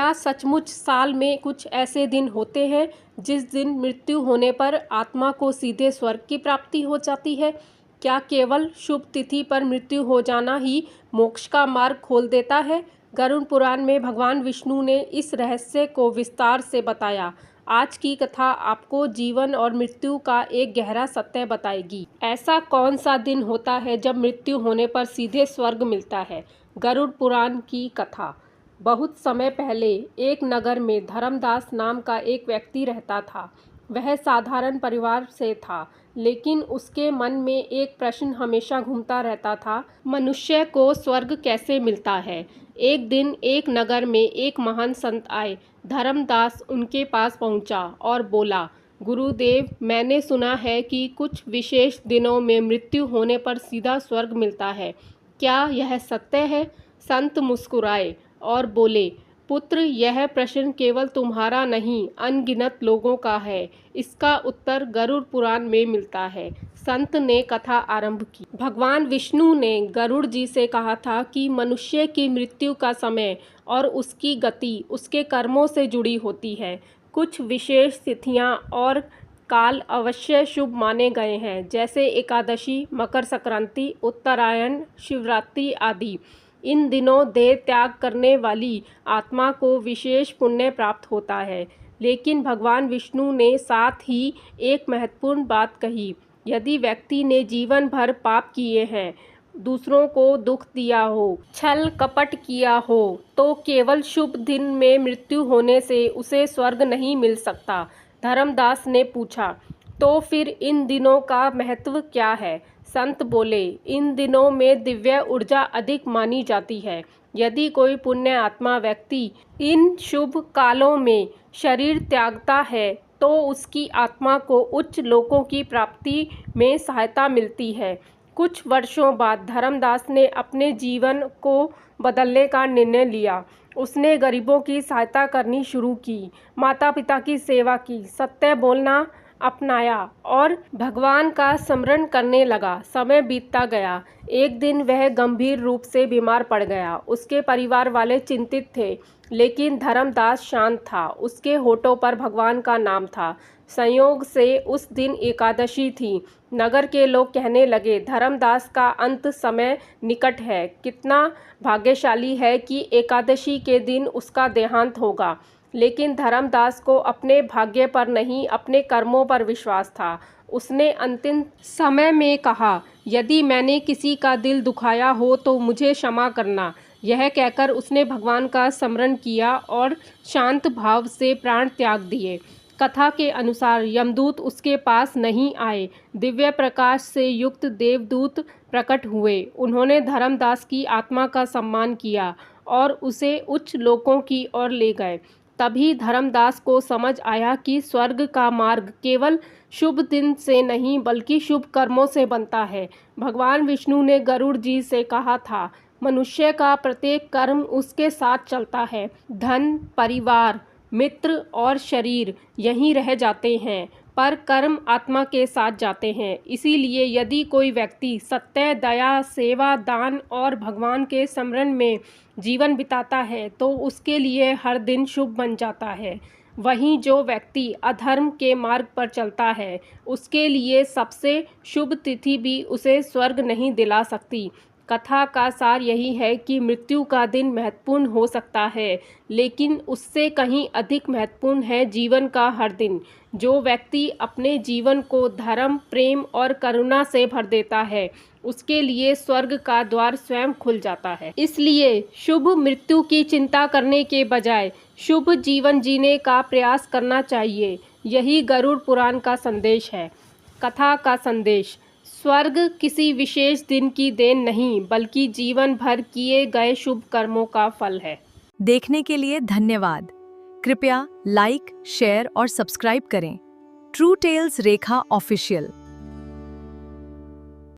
क्या सचमुच साल में कुछ ऐसे दिन होते हैं जिस दिन मृत्यु होने पर आत्मा को सीधे स्वर्ग की प्राप्ति हो जाती है? क्या केवल शुभ तिथि पर मृत्यु हो जाना ही मोक्ष का मार्ग खोल देता है? गरुड़ पुराण में भगवान विष्णु ने इस रहस्य को विस्तार से बताया। आज की कथा आपको जीवन और मृत्यु का एक गहरा सत्य बताएगी। ऐसा कौन सा दिन होता है जब मृत्यु होने पर सीधे स्वर्ग मिलता है? गरुड़ पुराण की कथा। बहुत समय पहले एक नगर में धर्मदास नाम का एक व्यक्ति रहता था। वह साधारण परिवार से था, लेकिन उसके मन में एक प्रश्न हमेशा घूमता रहता था, मनुष्य को स्वर्ग कैसे मिलता है? एक दिन एक नगर में एक महान संत आए। धर्मदास उनके पास पहुंचा और बोला, गुरुदेव, मैंने सुना है कि कुछ विशेष दिनों में मृत्यु होने पर सीधा स्वर्ग मिलता है। क्या यह सत्य है? संत मुस्कुराए और बोले, पुत्र, यह प्रश्न केवल तुम्हारा नहीं, अनगिनत लोगों का है। इसका उत्तर गरुड़ पुराण में मिलता है। संत ने कथा आरंभ की। भगवान विष्णु ने गरुड़ जी से कहा था कि मनुष्य की मृत्यु का समय और उसकी गति उसके कर्मों से जुड़ी होती है। कुछ विशेष तिथियां और काल अवश्य शुभ माने गए हैं, जैसे एकादशी, मकर संक्रांति, उत्तरायण, शिवरात्रि आदि। इन दिनों देह त्याग करने वाली आत्मा को विशेष पुण्य प्राप्त होता है। लेकिन भगवान विष्णु ने साथ ही एक महत्वपूर्ण बात कही। यदि व्यक्ति ने जीवन भर पाप किए हैं, दूसरों को दुख दिया हो, छल कपट किया हो, तो केवल शुभ दिन में मृत्यु होने से उसे स्वर्ग नहीं मिल सकता। धर्मदास ने पूछा, तो फिर इन दिनों का महत्व क्या है? संत बोले, इन दिनों में दिव्य ऊर्जा अधिक मानी जाती है। यदि कोई पुण्य आत्मा व्यक्ति इन शुभ कालों में शरीर त्यागता है, तो उसकी आत्मा को उच्च लोकों की प्राप्ति में सहायता मिलती है। कुछ वर्षों बाद धर्मदास ने अपने जीवन को बदलने का निर्णय लिया। उसने गरीबों की सहायता करनी शुरू की, माता पिता की सेवा की, सत्य बोलना अपनाया और भगवान का स्मरण करने लगा। समय बीतता गया। एक दिन वह गंभीर रूप से बीमार पड़ गया। उसके परिवार वाले चिंतित थे, लेकिन धर्मदास शांत था। उसके होठों पर भगवान का नाम था। संयोग से उस दिन एकादशी थी। नगर के लोग कहने लगे, धर्मदास का अंत समय निकट है। कितना भाग्यशाली है कि एकादशी के दिन उसका देहांत होगा। लेकिन धर्मदास को अपने भाग्य पर नहीं, अपने कर्मों पर विश्वास था। उसने अंतिम समय में कहा, यदि मैंने किसी का दिल दुखाया हो तो मुझे क्षमा करना। यह कहकर उसने भगवान का स्मरण किया और शांत भाव से प्राण त्याग दिए। कथा के अनुसार यमदूत उसके पास नहीं आए। दिव्य प्रकाश से युक्त देवदूत प्रकट हुए। उन्होंने धर्मदास की आत्मा का सम्मान किया और उसे उच्च लोकों की ओर ले गए। तभी धर्मदास को समझ आया कि स्वर्ग का मार्ग केवल शुभ दिन से नहीं, बल्कि शुभ कर्मों से बनता है। भगवान विष्णु ने गरुड़ जी से कहा था, मनुष्य का प्रत्येक कर्म उसके साथ चलता है। धन, परिवार, मित्र और शरीर यहीं रह जाते हैं, पर कर्म आत्मा के साथ जाते हैं। इसीलिए यदि कोई व्यक्ति सत्य, दया, सेवा, दान और भगवान के स्मरण में जीवन बिताता है, तो उसके लिए हर दिन शुभ बन जाता है। वहीं जो व्यक्ति अधर्म के मार्ग पर चलता है, उसके लिए सबसे शुभ तिथि भी उसे स्वर्ग नहीं दिला सकती। कथा का सार यही है कि मृत्यु का दिन महत्वपूर्ण हो सकता है, लेकिन उससे कहीं अधिक महत्वपूर्ण है जीवन का हर दिन। जो व्यक्ति अपने जीवन को धर्म, प्रेम और करुणा से भर देता है, उसके लिए स्वर्ग का द्वार स्वयं खुल जाता है। इसलिए शुभ मृत्यु की चिंता करने के बजाय शुभ जीवन जीने का प्रयास करना चाहिए। यही गरुड़ पुराण का संदेश है। कथा का संदेश, स्वर्ग किसी विशेष दिन की देन नहीं, बल्कि जीवन भर किए गए शुभ कर्मों का फल है। देखने के लिए धन्यवाद। कृपया लाइक, शेयर और सब्सक्राइब करें। ट्रू टेल्स रेखा ऑफिशियल।